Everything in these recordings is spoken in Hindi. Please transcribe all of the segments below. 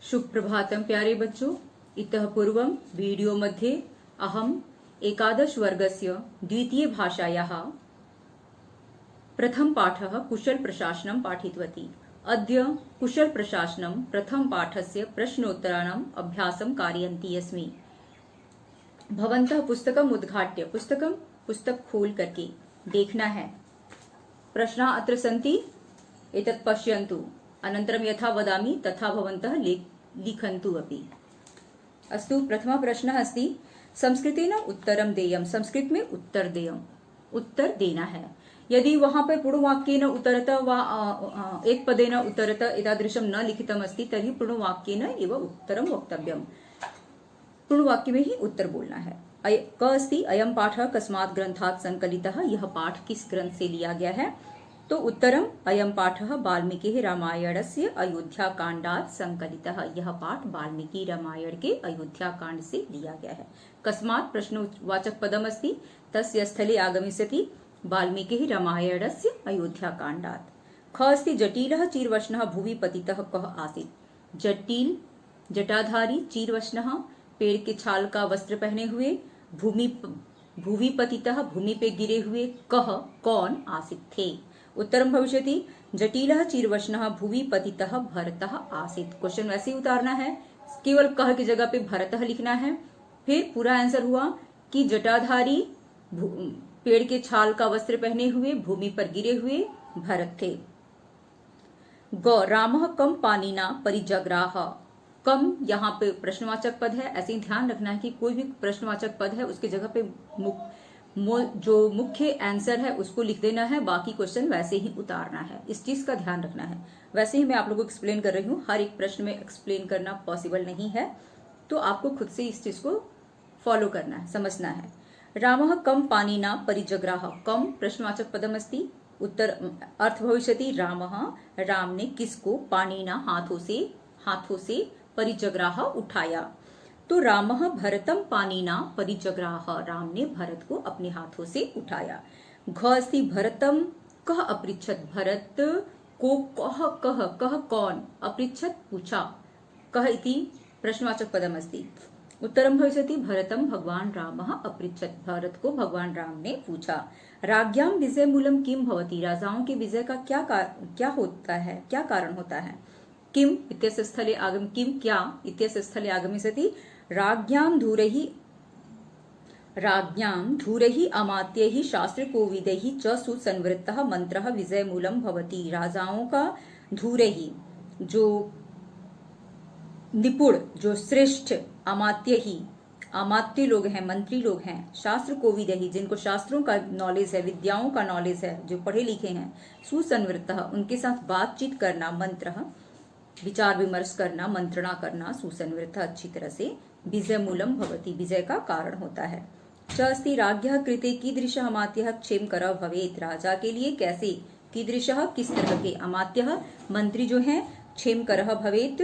सुप्रभातं प्यारे बच्चों। इतः पूर्वं वीडियो मध्ये अहम् एकादश वर्गस्य द्वितीय भाषायाः प्रथम पाठः कुशल प्रशासनं पाठितवती। अद्य कुशल प्रशासनं प्रथम पाठस्य प्रश्नोत्तराणाम् अभ्यासं कारयन्ती अस्मि। भवन्तः पुस्तकम् उद्घाट्य पुस्तक खोल करके देखना है। प्रश्नाः अत्र सन्ति, एतत् पश्यन्तु। अनन्तरं यथा वदामि तथा भवन्तः लिखन्तु अपि। अस्तु, प्रथमः प्रश्नः अस्ति संस्कृतेन उत्तरं देयं। संस्कृत में उत्तर देना है। यदि वहां पर पूर्णवाक्येन उत्तरत वा एक पदेन उत्तरत एतादृशं न लिखितम् अस्ति तर्हि पूर्णवाक्येन एव उत्तरं वक्तव्यम्। पूर्णवाक्य में ही उत्तर बोलना है। क अस्ति अयं पाठः कस्मात् ग्रन्थात् संकलितः। यह पाठ किस ग्रंथ से लिया गया है? तो उत्तरम अयं पाठः वाल्मीकि रामायणस्य अयोध्याकाण्डात् संकलितः। यह पाठ वाल्मीकि रामायण के अयोध्याकांड से लिया गया है। कस्मात् प्रश्नवाचक पदम अस्ति, तस्य स्थले आगमिष्यति वाल्मीकि रामायणस्य अयोध्याकाण्डात्। ख अस्ति जटिलः चीरवस्नः भुवि पतितः कः आसीत्। जटिल जटाधारी चीरवस्नः पेड़ के छाल का वस्त्र पहने हुए, भूमि पतितः भूमि पे गिरे हुए, कह कौन आसीत् थे। उत्तरम भविष्यति जटिलः चीरवस्नः भुवि पतितः भरतः आसीत्। क्वेश्चन वैसे ही उतारना है, केवल कह की जगह पे भरतः लिखना है। फिर पूरा आंसर हुआ कि जटाधारी पेड़ के छाल का वस्त्र पहने हुए, भूमि पर गिरे हुए भरत थे। ग रामः कम पानिना परिजग्राह। कम यहाँ पे प्रश्नवाचक पद है, ऐसे ही ध्यान रखना है कि कोई भी प्रश्नवाचक पद है उसके जगह पे जो मुख्य आंसर है उसको लिख देना है, बाकी क्वेश्चन वैसे ही उतारना है। इस चीज का ध्यान रखना है। वैसे ही मैं आप लोगों को एक्सप्लेन कर रही हूँ, हर एक प्रश्न में एक्सप्लेन करना पॉसिबल नहीं है, तो आपको खुद से इस चीज को फॉलो करना है, समझना है। रामः कम पानिना परिजग्राह। कम प्रश्नवाचक पदम अस्ति। उत्तर अर्थ भविष्यति रामः, राम ने किसको, पानिना हाथों से परिजग्राह उठाया। तो रामः भरतम पानिना परिजग्राह। राम ने भरत को अपने हाथों से उठाया। घ अस्ति भरतम कह अपृच्छत। भरत को कह कौन, अपृच्छत पूछा। कह इति प्रश्नवाचक पदम अस्ति। उत्तरम भविष्यति भरतम भगवान रामः अपृच्छत। भरत को भगवान राम ने पूछा। राज्ञां विजय मूलम किम भवति। राजाओं के विजय का क्या होता है, क्या कारण होता है। किम इत्यस्य स्थले आगम, किम क्या इत्यस्य स्थले आगमिष्यति राज्ञां धूरैः अमात्यैः शास्त्रकोविदैः च सुसंवृत्तः मंत्रः विजय मूलम भवति। राजाओं का धूरैः, जो निपुण, जो श्रेष्ठ, अमात्य लोग हैं, मंत्री लोग हैं, शास्त्र कोविदैः, जिनको शास्त्रों का नॉलेज है, विद्याओं का नॉलेज है, जो पढ़े लिखे हैं, सुसंवृत्तः, उनके साथ बातचीत करना, मंत्रः विचार विमर्श करना, मंत्रणा करना, सुसंवृत्तः अच्छी तरह से, विजय मूलम भवति, विजय का कारण होता है। च अस्ति राज्ञः कृते कीदृशः अमात्यः क्षेमकरः भवेत्। राजा के लिए कैसे, कीदृशः किस तरह के, अमात्यः मंत्री जो हैं, क्षेमकरः भवेत्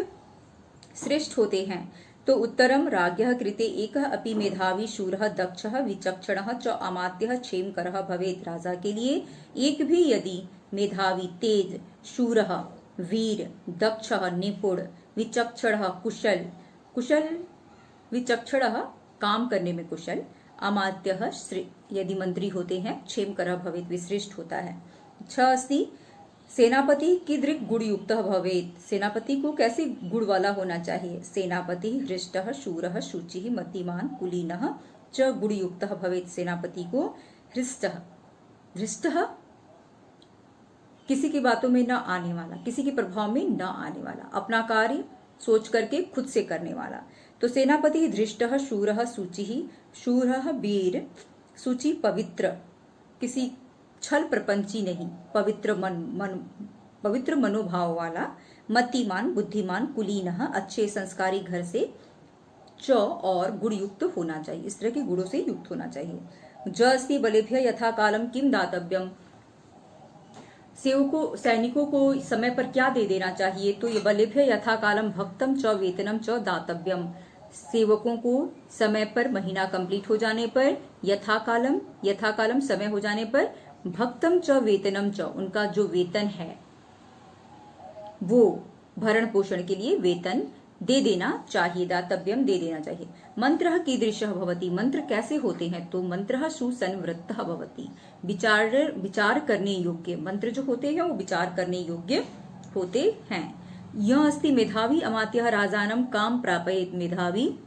श्रेष्ठ होते हैं। तो उत्तरम राज्ञः कृते एकः अपि मेधावी शूरः दक्षः विचक्षणः च अमात्यः क्षेमकरः भवेत्। राजा के लिए एक भी यदि मेधावी, तेज, शूरः वीर, दक्षः निपुण, विचक्षणः कुशल विचक्षणः काम करने में कुशल, अमात्यः यदि मंत्री होते हैं, क्षेमकरः भवेत् विश्रेष्ठ होता है। छ अस्ति सेनापति कीदृक् गुणयुक्तः भवेत्। सेनापति को कैसे गुण वाला होना चाहिए। सेनापति हृष्टः शूरः शुचिः मतिमान कुलीनः च गुणयुक्तः भवेत्। सेनापति को हृष्टः किसी की बातों में न आने वाला, किसी के प्रभाव में न आने वाला, अपना कार्य सोच करके खुद से करने वाला। तो सेनापति धृष्टः शूरः शुचिः, शूरः वीर, शुचि पवित्र, किसी छल प्रपंची नहीं, पवित्र मनोभाव वाला, मतिमान बुद्धिमान, कुलीनः अच्छे संस्कारी घर से, च और गुणयुक्त होना चाहिए, इस तरह के गुणों से युक्त होना चाहिए। ज अस्ति बलेभ्यः यथा कालम किम दातव्यम। सैनिकों को समय पर क्या दे देना चाहिए। तो ये बलेभ्य यथा कालम भक्तम च वेतनम च दातव्यम। सेवकों को समय पर, महीना कंप्लीट हो जाने पर, यथा कालम समय हो जाने पर, भक्तम च वेतनम च, उनका जो वेतन है वो भरण पोषण के लिए वेतन दे देना चाहिए, दातव्यम दे देना चाहिए। मंत्रः कीदृशः भवति, मंत्र कैसे होते हैं, तो मंत्रः सुसंवृत्तः भवति, विचार करने योग्य, मंत्र जो होते हैं वो विचार करने योग्य होते हैं। यह अस्ति मेधावी अमात्यः राजानम काम प्रापयेत, मेधावी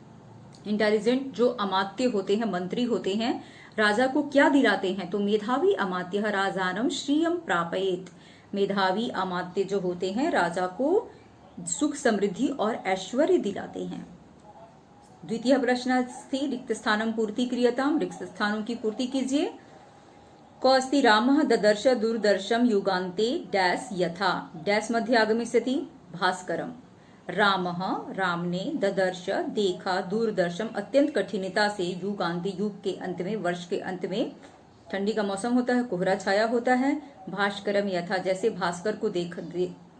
इंटेलिजेंट जो अमात्य होते हैं, मंत्री होते हैं, राजा को क्या दिलाते हैं, तो मेधावी अमात्यः राजानम श्रियम प्रापयेत, मेधावी अमात्य जो होते हैं राजा को सुख समृद्धि और ऐश्वर्य दिलाते हैं। द्वितीय प्रश्न अस्ति रिक्त स्थानम पूर्ति क्रियताम, रिक्त स्थानों की पूर्ति कीजिए। को अस्ति रामः ददर्श दूरदर्शम युगान्ते डैश यथा, डैश मध्ये आगमिष्यति भास्करम, रामः राम ने, ददर्श देखा, दूरदर्शम अत्यंत कठिनता से, युगान्ते युग के अंत में, वर्ष के अंत में, ठंडी का मौसम होता है, कोहरा छाया होता है, भास्करम यथा जैसे भास्कर को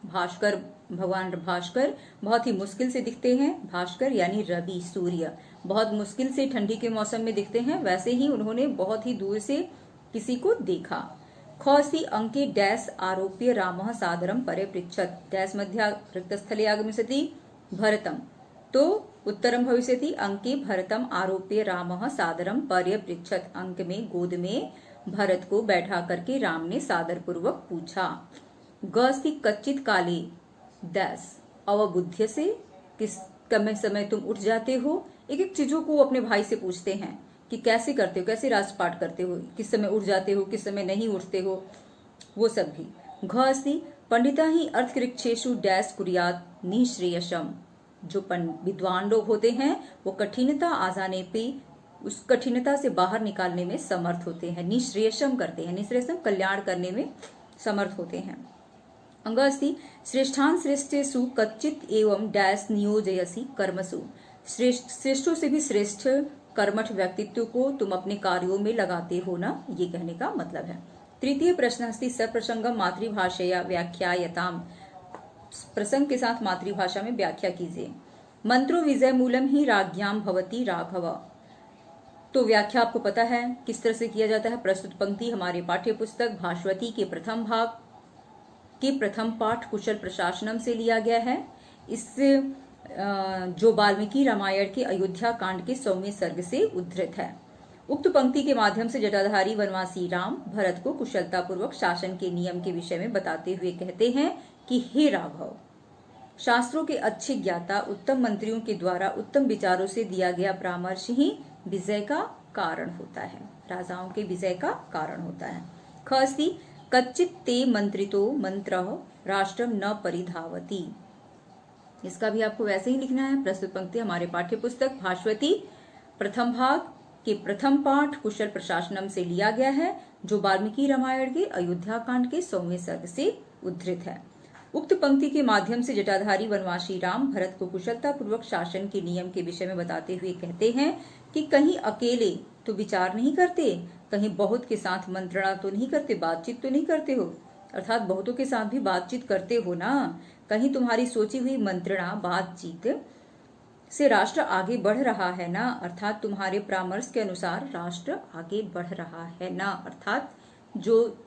भास्कर भगवान भास्कर बहुत ही मुश्किल से दिखते हैं, भास्कर यानी रवि सूर्य बहुत मुश्किल से ठंडी के मौसम में दिखते हैं, वैसे ही उन्होंने बहुत ही दूर से किसी को देखा। खौसी अंके डैश आरोप्य रामः सादरम परे पृच्छत, डैश मध्य रिक्तस्थले आगमिष्यति भरतम, तो उत्तरम भविष्यति अंके भरतम आरोप्य रामः सादरम पर्य पृच्छत, अंक में गोद में भरत को बैठा करके राम ने सादर पूर्वक पूछा। गस्ति कच्चित काले डैश अवबुद्ध से, किस समय तुम उठ जाते हो, एक एक चीजों को अपने भाई से पूछते हैं कि कैसे करते हो, कैसे राजपाट करते हो, किस समय उठ जाते हो, किस समय नहीं उठते हो, वो सब भी। घसी पंडिता ही अर्थकृक्षेषु डैश कुर्यात निःश्रेयसम, जो विद्वान लोग होते हैं वो कठिनता आ जाने पे उस कठिनता से बाहर निकालने में समर्थ होते हैं, निःश्रेयसम करते हैं, निःश्रेयसम कल्याण करने में समर्थ होते हैं। अंगस्ति श्रेष्ठान श्रेष्ठेषु कच्चित एवं डैश नियोजयसि कर्मसु, श्रेष्ठों से भी श्रेष्ठ कर्मठ व्यक्तित्व को तुम अपने कार्यों में लगाते हो ना, ये कहने का मतलब है। तृतीय प्रश्न अस्ति सप्रसंगम मातृभाषया व्याख्यायताम, प्रसंग के साथ मातृभाषा में व्याख्या कीजिए। मंत्रो विजय मूलम ही राज्ञाम भवती राघव, तो व्याख्या आपको पता है किस तरह से किया जाता है। प्रस्तुत पंक्ति हमारे पाठ्य पुस्तक भास्वती के प्रथम भाग के प्रथम पाठ कुशल प्रशासनम से लिया गया है। इस जो वाल्मीकि रामायण के अयोध्या कांड के 100वें सर्ग से उद्धृत है। उक्त पंक्ति के माध्यम से जटाधारी वनवासी राम भरत को कुशलता पूर्वक शासन के नियम के विषय में बताते हुए कहते हैं कि हे राघव, शास्त्रों के अच्छे ज्ञाता उत्तम मंत्रियों के द्वारा उत्तम विचारों से दिया गया परामर्श ही विजय का कारण होता है, राजाओं के विजय का कारण होता है। खस्ति कच्चित ते मंत्रितो मंत्रः राष्ट्रम न परिधावती, इसका भी आपको वैसे ही लिखना है। प्रस्तुत पंक्ति हमारे पाठ्य पुस्तक भास्वती प्रथम भाग के प्रथम पाठ कुशल प्रशासनम से लिया गया है, जो वाल्मीकि रामायण के अयोध्या कांड के 100वें सर्ग से उद्धृत है। उक्त पंक्ति के माध्यम से जटाधारी वनवासी राम भरत को कुशलता पूर्वक शासन के नियम के विषय में बताते हुए कहते हैं कि कहीं अकेले तो विचार नहीं करते, कहीं बहुत के साथ मंत्रणा तो नहीं करते, बातचीत तो नहीं करते हो, अर्थात बहुतों के साथ भी बातचीत करते हो ना, कहीं तुम्हारी सोची हुई मंत्रणा बातचीत से राष्ट्र आगे बढ़ रहा है ना, अर्थात तुम्हारे परामर्श के अनुसार राष्ट्र आगे बढ़ रहा है ना, अर्थात जो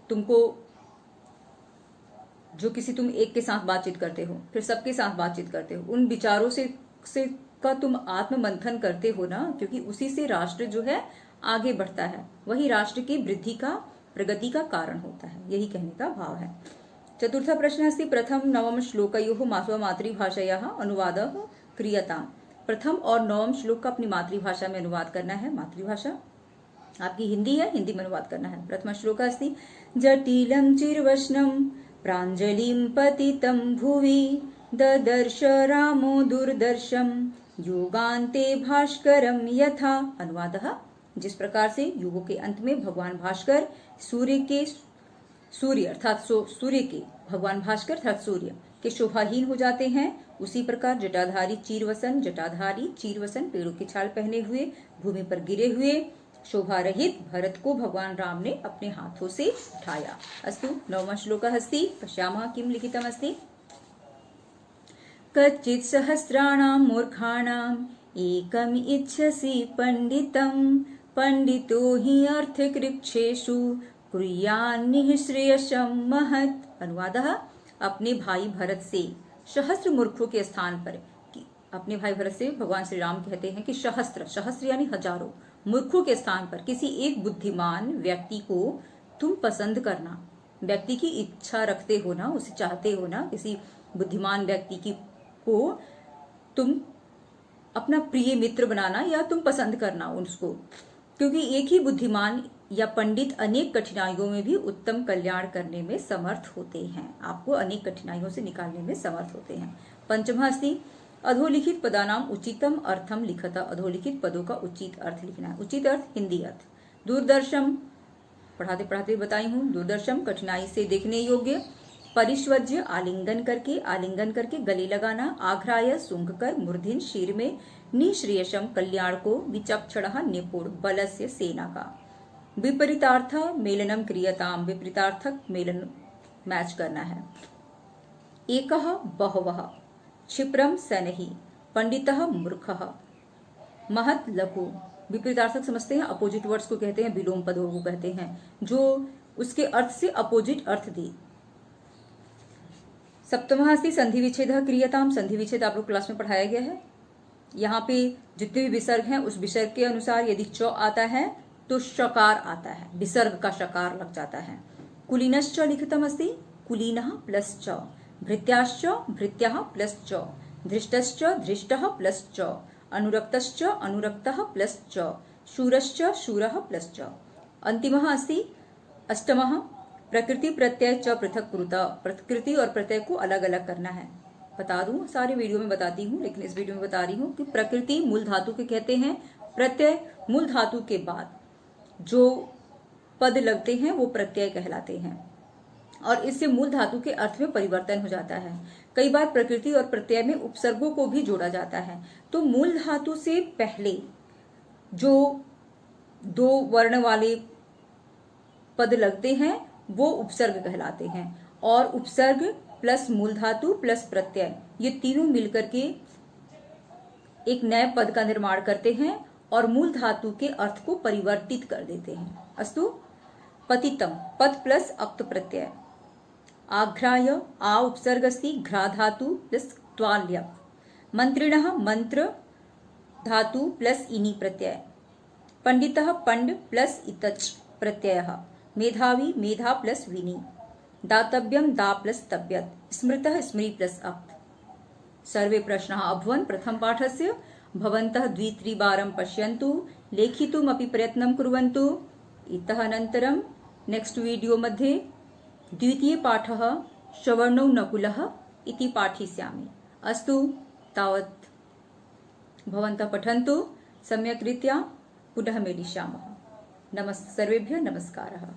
किसी तुम एक के साथ बातचीत करते हो फिर सबके साथ बातचीत करते हो, उन विचारों से का तुम आत्म मंथन करते हो ना, क्योंकि उसी से राष्ट्र जो है आगे बढ़ता है, वही राष्ट्र की वृद्धि का प्रगति का कारण होता है, यही कहने का भाव है। चतुर्थ प्रश्न अस्ति प्रथम नवम श्लोकयोः मातृभाषायाः अनुवादः क्रियताम्, प्रथम और नवम श्लोक का अपनी मातृभाषा में अनुवाद करना है। मातृभाषा आपकी हिंदी है, हिंदी में अनुवाद करना है। प्रथम श्लोक अस्ति जटिलम चिरवस्नम प्रांजलिम पतितं भुवि ददर्श रामो दूरदर्शम युगान्ते भास्करम यथा, अनुवादः जिस प्रकार से युगों के अंत में भगवान भास्कर सूर्य अर्थात सूर्य के भगवान भास्कर अर्थात सूर्य के शोभाहीन हो जाते हैं, उसी प्रकार जटाधारी चीरवसन पेड़ों की छाल पहने हुए भूमि पर गिरे हुए शोभा रहित भरत को भगवान राम ने अपने हाथों से उठाया। अस्तु नवम श्लोकः अस्ति, पश्यामः किं लिखितम् अस्ति। कच्चित् सहस्राणां मूर्खाणाम् एकम् इच्छसि पंडितं, पंडितो हि अर्थकृच्छेषु कुर्यान्निःश्रेयसं महत्, अनुवादः अपने भाई भरत से सहस्त्र मूर्खों के स्थान पर अपने भाई भरत से भगवान श्री राम कहते हैं कि सहस्त्र, सहस्त्र यानी हजारों मूर्खों के स्थान पर किसी एक बुद्धिमान व्यक्ति को तुम पसंद करना। व्यक्ति की इच्छा रखते हो ना, उसे चाहते हो ना, किसी बुद्धिमान व्यक्ति की को तुम अपना प्रिय मित्र बनाना या तुम पसंद करना उसको, क्योंकि एक ही बुद्धिमान या पंडित अनेक कठिनाइयों में भी उत्तम कल्याण करने में समर्थ होते हैं। आपको अनेक कठिनाइयों से निकालने में समर्थ होते हैं। पंचमः अस्ति अधोलिखित पदानाम उचितम अर्थम लिखता। अधोलिखित पदों का उचित अर्थ लिखना है। उचित अर्थ हिंदी अर्थ। दूरदर्शम, पढ़ाते पढ़ाते बताई हूं, दूरदर्शम कठिनाई से देखने योग्य। परिष्वज्य आलिंगन करके, आलिंगन करके गले लगाना। आघ्राय सूंघ कर, मूर्धिन शीर में। निश्रेयसम कल्याण को। विचक्षणः निपुण, बलस्य सेना का। विपरीतार्थ मेलनम क्रियताम, विपरीतार्थक मेलन मैच करना है। एकः बहवः, क्षिप्रम सनहि, पंडितः मूर्खः। महत लघु, विपरीतार्थक समझते हैं, अपोजिट वर्ड्स को कहते हैं, विलोम पदों को कहते हैं, जो उसके अर्थ से अपोजिट अर्थ दे। सप्तमः अस्ति संधि विच्छेद क्रियताम। संधि विच्छेद आप लोग क्लास में पढ़ाया गया है। यहाँ पे जितने भी विसर्ग हैं उस विसर्ग के अनुसार यदि च आता है तो शकार आता है, विसर्ग का शकार लग जाता है। कुलीनश्च लिखितम अस्ति, कुलीनः प्लस च। भृत्याश्च, भृत्याः प्लस च। धृष्टश्च, धृष्टः प्लस च। अनुरक्तश्च, अनुरक्तः प्लस च। शूरश्च, शूरः प्लस च। अंतिमः अस्ति अष्टमः प्रकृति प्रत्यय च पृथक कुरुत। प्रकृति और प्रत्यय को अलग अलग करना है। बता दूं, सारे वीडियो में बताती हूँ, लेकिन इस वीडियो में बता रही हूँ कि प्रकृति मूल धातु के कहते हैं, प्रत्यय मूल धातु के बाद जो पद लगते हैं वो प्रत्यय कहलाते हैं, और इससे मूल धातु के अर्थ में परिवर्तन हो जाता है। कई बार प्रकृति और प्रत्यय में उपसर्गों को भी जोड़ा जाता है। तो मूल धातु से पहले जो दो वर्ण वाले पद लगते हैं वो उपसर्ग कहलाते हैं, और उपसर्ग प्लस मूल धातु प्लस प्रत्यय ये तीनों मिलकर के एक नए पद का निर्माण करते हैं और मूल धातु के अर्थ को परिवर्तित कर देते हैं। अस्तु, पतितम पद प्लस अक्त प्रत्यय। आघ्राय, आ उपसर्ग अस्ति, घ्रा धातु प्लस त्वाल्य। मंत्रिणः, मंत्र धातु प्लस इनि प्रत्यय। पंडितः, पंड प्लस इतच प्रत्ययः। मेधावी, मेधा प्लस विनि। दातव्यम, दा प्लस तब्यत। स्मृतः, स्मृ प्लस अक्त। सर्वे प्रश्नाः अभवन् प्रथम पाठस्य। भवन्तः द्वित्रिवारं पश्यन्तु, लेखितुमपि प्रयत्नं कुर्वन्तु। इतः अनन्तरं नेक्स्ट वीडियो मध्ये द्वितीय पाठः श्रवणो नकुलः इति पाठयिष्यामि। अस्तु, तावत् भवन्तः पठन्तु सम्यक् रीत्या। पुनः मिलिष्यामः। सर्वेभ्यः नमस्कारः।